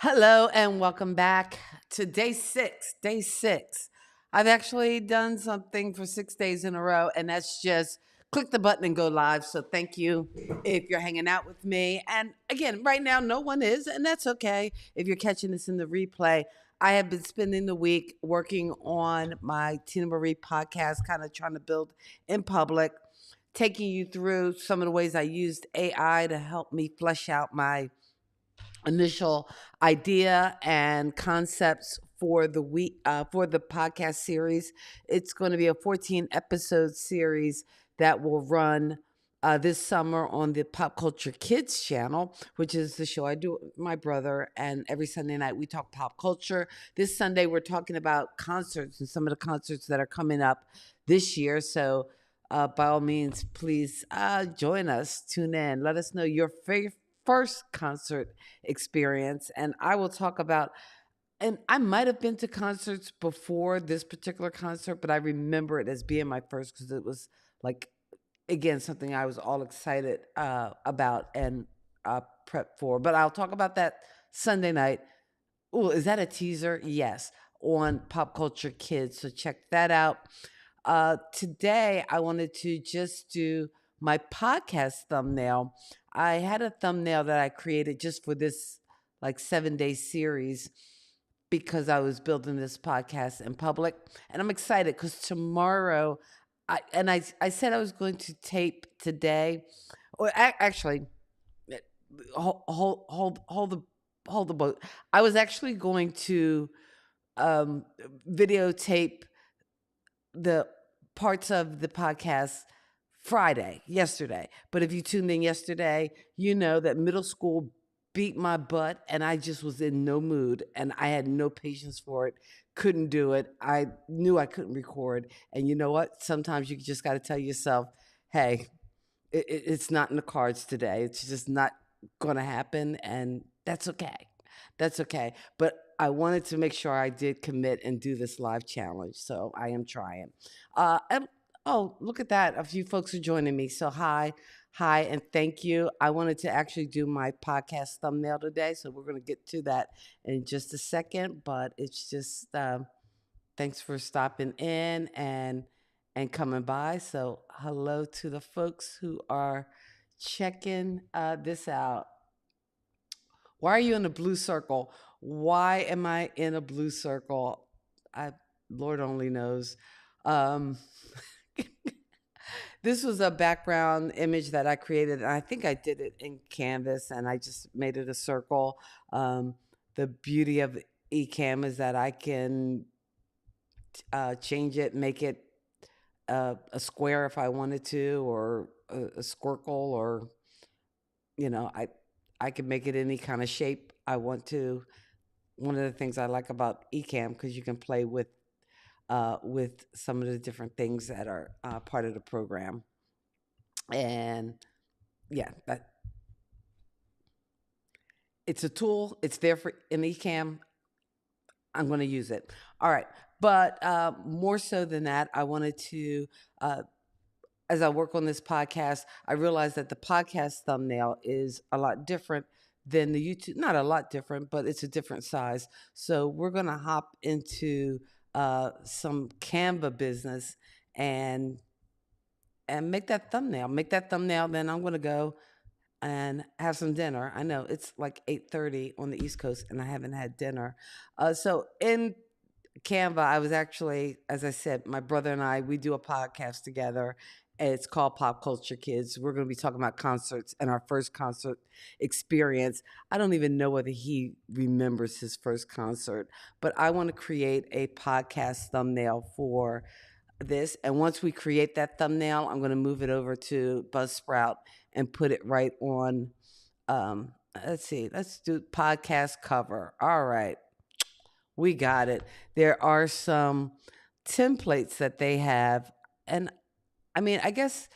Hello and welcome back to day six. Day six. I've actually done something for 6 days in a row, and that's just click the button and go live. So thank you if you're hanging out with me. And again, right now, no one is, and that's okay. If you're catching this in the replay, I have been spending the week working on my Tina Marie podcast, kind of trying to build in public, taking you through some of the ways I used AI to help me flesh out my initial idea and concepts for the week for the podcast series. It's going to be a 14 episode series that will run this summer on the Pop Culture Kids channel, which is the show I do with my brother. And every Sunday night we talk pop culture. This Sunday we're talking about concerts and some of the concerts that are coming up this year. So by all means, please join us, tune in, let us know your first concert experience. And I will talk about, and I might have been to concerts before this particular concert, but I remember it as being my first because it was like, again, something I was all excited about and prepped for. But I'll talk about that Sunday night. Oh, is that a teaser? Yes, on Pop Culture Kids. So check that out. Today, I wanted to just do my podcast thumbnail. I had a thumbnail that I created just for this like 7 day series because I was building this podcast in public. And I'm excited because tomorrow, I said I was going to tape today. Or actually, hold the boat. I was actually going to videotape the parts of the podcast yesterday. But if you tuned in yesterday, you know that middle school beat my butt and I just was in no mood and I had no patience for it. Couldn't do it. I knew I couldn't record. And you know what? Sometimes you just got to tell yourself, hey, it's not in the cards today. It's just not going to happen. And that's okay. That's okay. But I wanted to make sure I did commit and do this live challenge. So I am trying. And, oh, look at that. A few folks are joining me. So hi, and thank you. I wanted to actually do my podcast thumbnail today. So we're going to get to that in just a second. But it's just thanks for stopping in and coming by. So hello to the folks who are checking this out. Why are you in a blue circle? Why am I in a blue circle? I Lord only knows. Um, this was a background image that I created, and I think I did it in Canvas, and I just made it a circle. The beauty of Ecamm is that I can change it, make it a square if I wanted to, or a squircle, or you know, I can make it any kind of shape I want to. One of the things I like about Ecamm because you can play with some of the different things that are part of the program, and yeah, it's a tool. It's there for in Ecamm. I'm going to use it. All right, but more so than that, I wanted to. As I work on this podcast, I realized that the podcast thumbnail is a lot different than the YouTube. Not a lot different, but it's a different size. So we're going to hop into some Canva business and make that thumbnail. Make that thumbnail. Then I'm going to go and have some dinner. I know it's like 8:30 on the East Coast, and I haven't had dinner. So in Canva, I was actually, as I said, my brother and I, we do a podcast together. And it's called Pop Culture Kids. We're going to be talking about concerts and our first concert experience. I don't even know whether he remembers his first concert, but I want to create a podcast thumbnail for this. And once we create that thumbnail, I'm going to move it over to Buzzsprout and put it right on. Let's see, let's do podcast cover. All right. We got it. There are some templates that they have. And I mean, I guess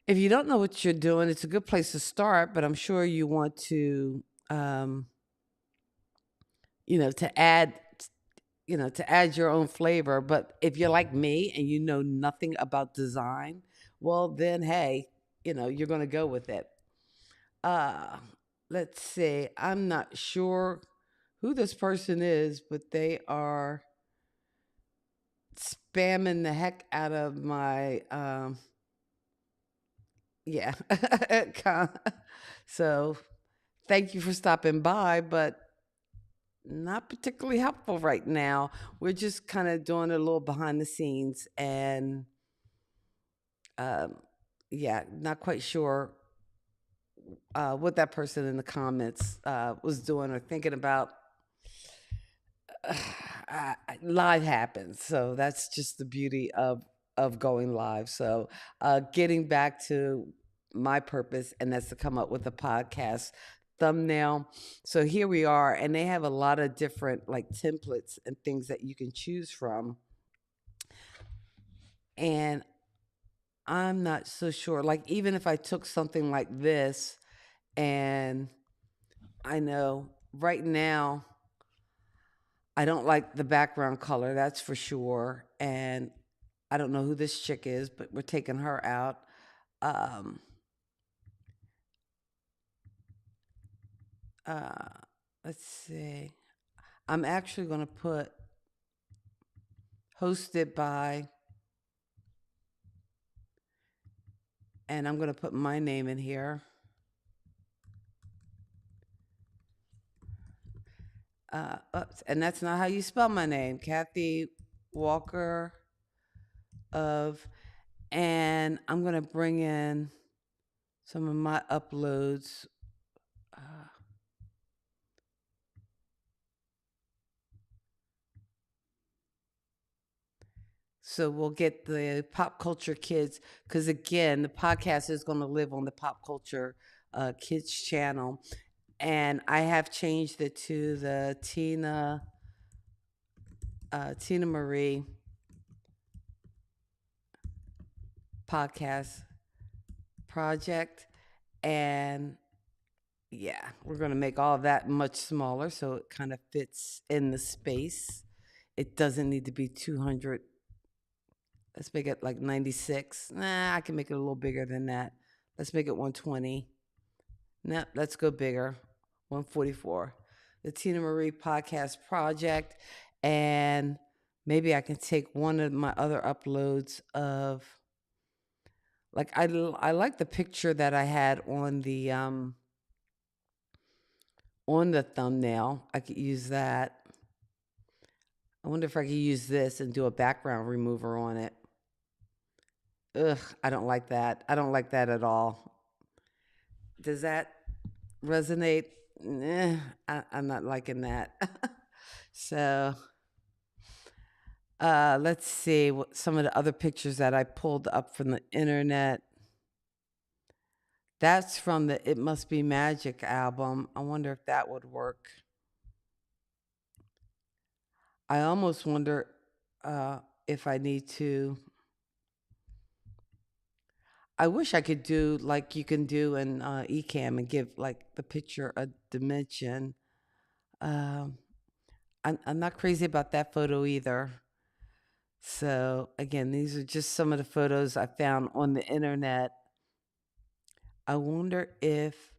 if you don't know what you're doing, it's a good place to start, but I'm sure you want to, to add, to add your own flavor. But if you're like me and you know nothing about design, well, then, hey, you're going to go with it. Uh, let's see. I'm not sure who this person is, but they are spamming the heck out of my yeah. So thank you for stopping by, but not particularly helpful right now. We're just kind of doing a little behind the scenes, and um, yeah, not quite sure what that person in the comments was doing or thinking about. Live happens, so that's just the beauty of going live. So getting back to my purpose, and that's to come up with a podcast thumbnail. So here we are, and they have a lot of different like templates and things that you can choose from, and I'm not so sure, like even if I took something like this, and I know right now I don't like the background color, that's for sure. And I don't know who this chick is, but we're taking her out. Um, uh, let's see. I'm actually going to put hosted by, and I'm going to put my name in here. Oops, and that's not how you spell my name, Kathy Walker of, and I'm going to bring in some of my uploads. Uh, So we'll get the pop culture kids, because again, the podcast is going to live on the pop culture kids channel, and I have changed it to the Tina Marie podcast project, and yeah, we're going to make all of that much smaller so it kind of fits in the space. It doesn't need to be 200. Let's make it like 96. Nah, I can make it a little bigger than that. Let's make it 120. No, let's go bigger. 144. The Tina Marie Podcast Project. And maybe I can take one of my other uploads of, like, I like the picture that I had on the thumbnail. I could use that. I wonder if I could use this and do a background remover on it. Ugh, I don't like that. I don't like that at all. Does that resonate? I'm not liking that. So let's see what some of the other pictures that I pulled up from the internet. That's from the It Must Be Magic album. I wonder if that would work. I almost wonder if I need to. I wish I could do like you can do in Ecamm and give like the picture a dimension. Um, I'm not crazy about that photo either. So again, these are just some of the photos I found on the internet. I wonder if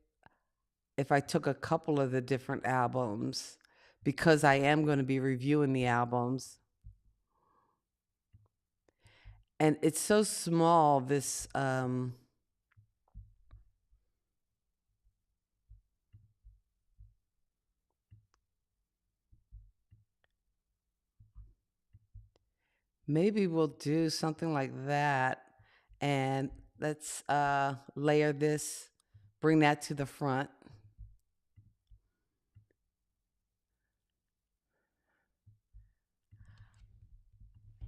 I took a couple of the different albums, because I am going to be reviewing the albums. And it's so small, this maybe we'll do something like that, and let's layer this, bring that to the front.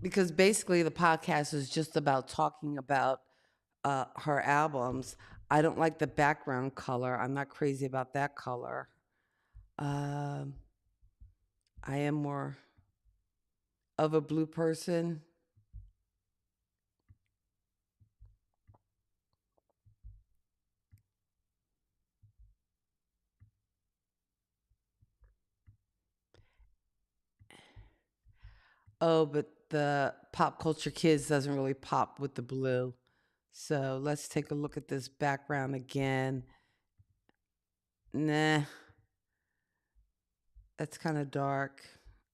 Because basically the podcast is just about talking about her albums. I don't like the background color. I'm not crazy about that color. Um, I am more of a blue person. Oh, but the pop culture kids doesn't really pop with the blue. So let's take a look at this background again. Nah. That's kind of dark.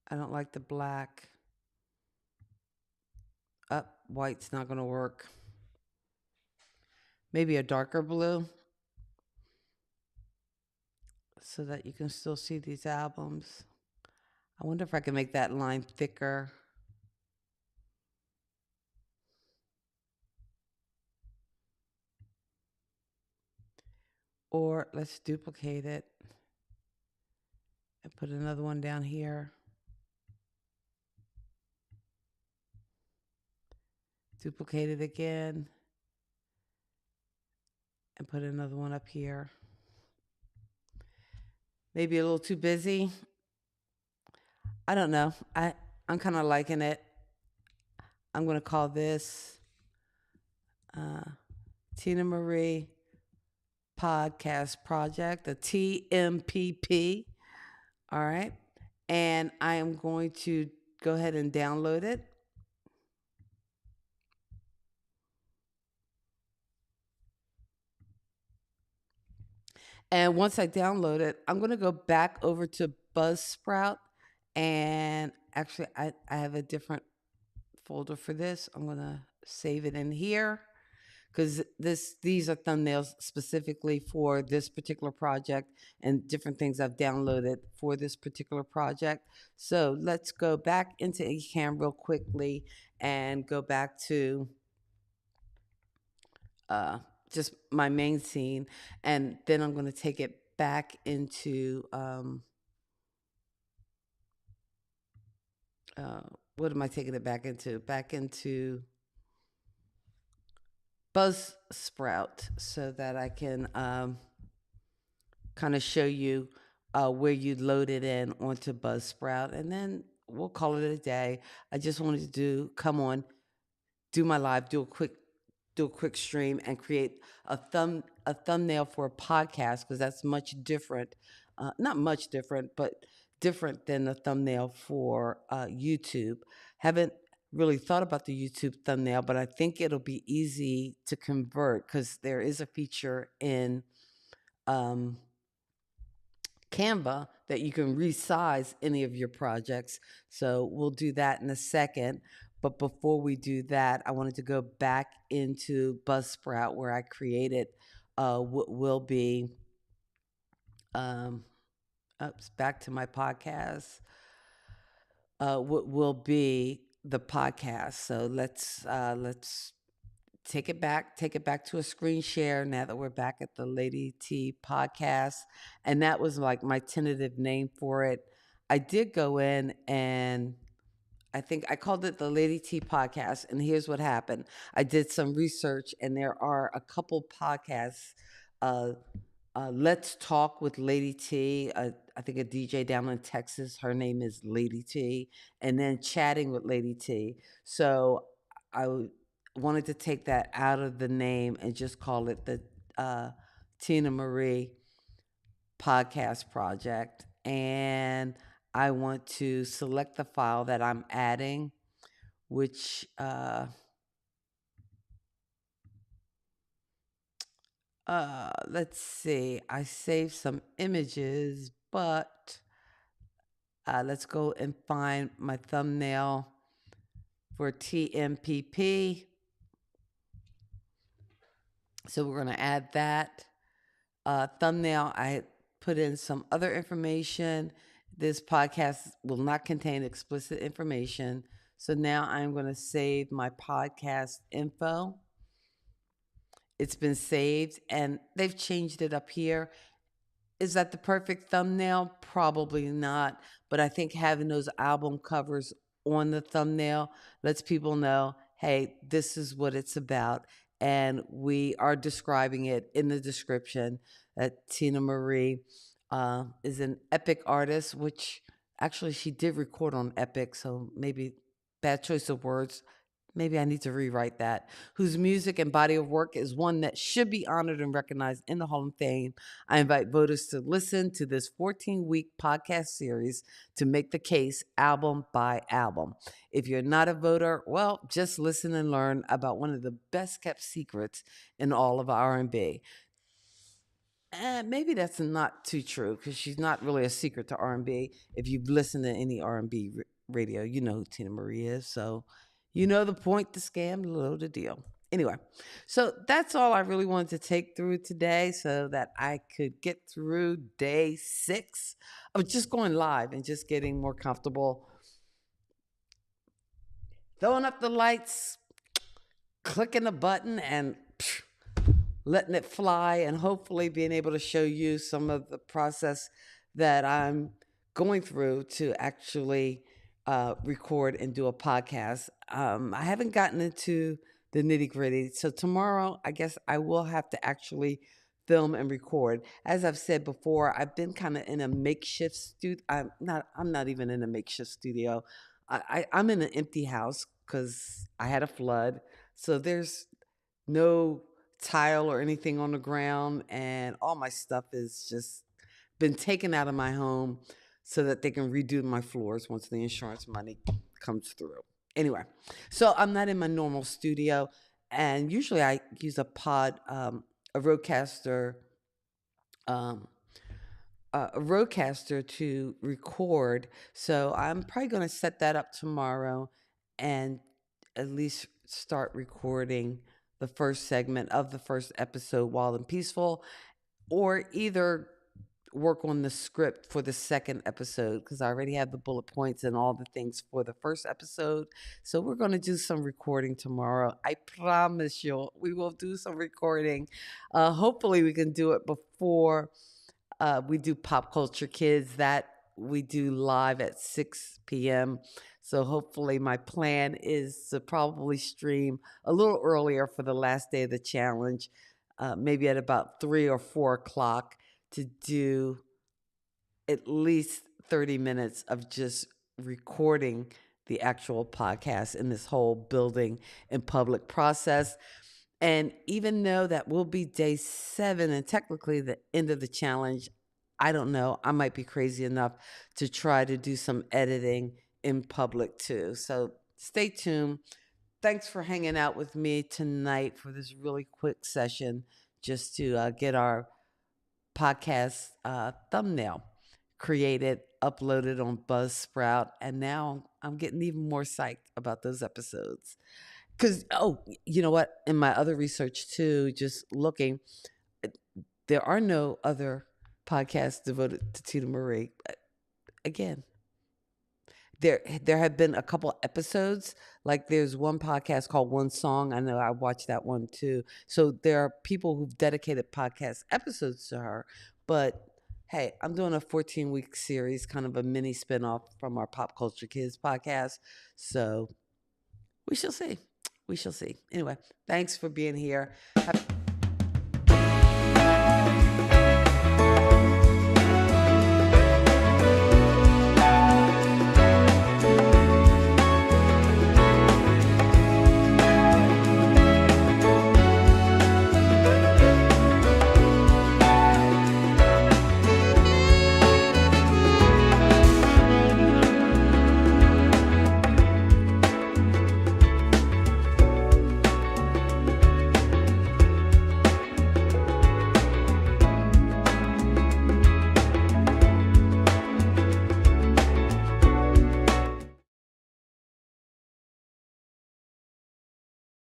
I don't like the black. Up, white's not going to work. Maybe a darker blue so that you can still see these albums. I wonder if I can make that line thicker. Or let's duplicate it and put another one down here. Duplicate it again and put another one up here. Maybe a little too busy. I don't know. I'm kind of liking it. I'm going to call this uh, Tina Marie Podcast Project, a TMPP. All right. And I am going to go ahead and download it. And once I download it, I'm going to go back over to Buzzsprout. And actually, I have a different folder for this. I'm going to save it in here because these are thumbnails specifically for this particular project and different things I've downloaded for this particular project. So let's go back into Ecamm real quickly and go back to just my main scene, and then I'm going to take it back into what am I taking it back into? Back into buzzsprout so that I can kind of show you where you load it in onto buzzsprout, and then we'll call it a day. I just wanted to come on, do my live, do a quick stream and create a thumbnail for a podcast, because that's much different, not much different, but different than the thumbnail for YouTube. Haven't really thought about the YouTube thumbnail, but I think it'll be easy to convert because there is a feature in Canva that you can resize any of your projects. So we'll do that in a second. But before we do that, I wanted to go back into Buzzsprout where I created what will be, back to my podcast, what will be the podcast. So let's take it back to a screen share now that we're back at the Lady T podcast. And that was like my tentative name for it. I did go in and I think I called it the Lady T podcast. And here's what happened. I did some research, and there are a couple podcasts. Let's Talk with Lady T. I think a DJ down in Texas. Her name is Lady T. And then Chatting with Lady T. So I wanted to take that out of the name and just call it the Tina Marie Podcast Project. And I want to select the file that I'm adding, which let's see. I saved some images, but let's go and find my thumbnail for TMPP. So we're going to add that thumbnail. I put in some other information. This podcast will not contain explicit information. So now I'm going to save my podcast info. It's been saved, and they've changed it up here. Is that the perfect thumbnail? Probably not. But I think having those album covers on the thumbnail lets people know, hey, this is what it's about. And we are describing it in the description that Tina Marie is an Epic artist, which actually she did record on Epic, so maybe bad choice of words. Maybe I need to rewrite that. Whose music and body of work is one that should be honored and recognized in the Hall of Fame. I invite voters to listen to this 14-week podcast series to make the case album by album. If you're not a voter, well, just listen and learn about one of the best kept secrets in all of R&B. Maybe that's not too true because she's not really a secret to R&B. If you've listened to any R&B radio, you know who Tina Marie is. So you know the point, the scam, the little the deal. Anyway, so that's all I really wanted to take through today so that I could get through day 6 of just going live and just getting more comfortable, throwing up the lights, clicking the button, and letting it fly, and hopefully being able to show you some of the process that I'm going through to actually record and do a podcast. I haven't gotten into the nitty gritty. So tomorrow, I guess I will have to actually film and record. As I've said before, I've been kind of in a makeshift studio. I'm not even in a makeshift studio. I'm in an empty house because I had a flood. So there's no tile or anything on the ground, and all my stuff is just been taken out of my home so that they can redo my floors once the insurance money comes through. Anyway, so I'm not in my normal studio, and usually I use a roadcaster, um, a roadcaster to record. So I'm probably going to set that up tomorrow and at least start recording the first segment of the first episode, Wild and Peaceful, or either work on the script for the second episode because I already have the bullet points and all the things for the first episode. So we're going to do some recording tomorrow. I promise you, we will do some recording. Hopefully, we can do it before we do Pop Culture Kids. That we do live at 6 p.m. So hopefully my plan is to probably stream a little earlier for the last day of the challenge, maybe at about 3 or 4 o'clock, to do at least 30 minutes of just recording the actual podcast in this whole building and public process. And even though that will be day 7 and technically the end of the challenge, I don't know. I might be crazy enough to try to do some editing in public too. So stay tuned. Thanks for hanging out with me tonight for this really quick session just to get our podcast thumbnail created, uploaded on Buzzsprout. And now I'm getting even more psyched about those episodes. Because, you know what? In my other research too, just looking, there are no other podcasts devoted to Tina Marie. Again, there have been a couple episodes. Like there's one podcast called One Song. I know I watched that one too. So there are people who've dedicated podcast episodes to her. But hey, I'm doing a 14-week series, kind of a mini spinoff from our Pop Culture Kids podcast. So we shall see. We shall see. Anyway, thanks for being here.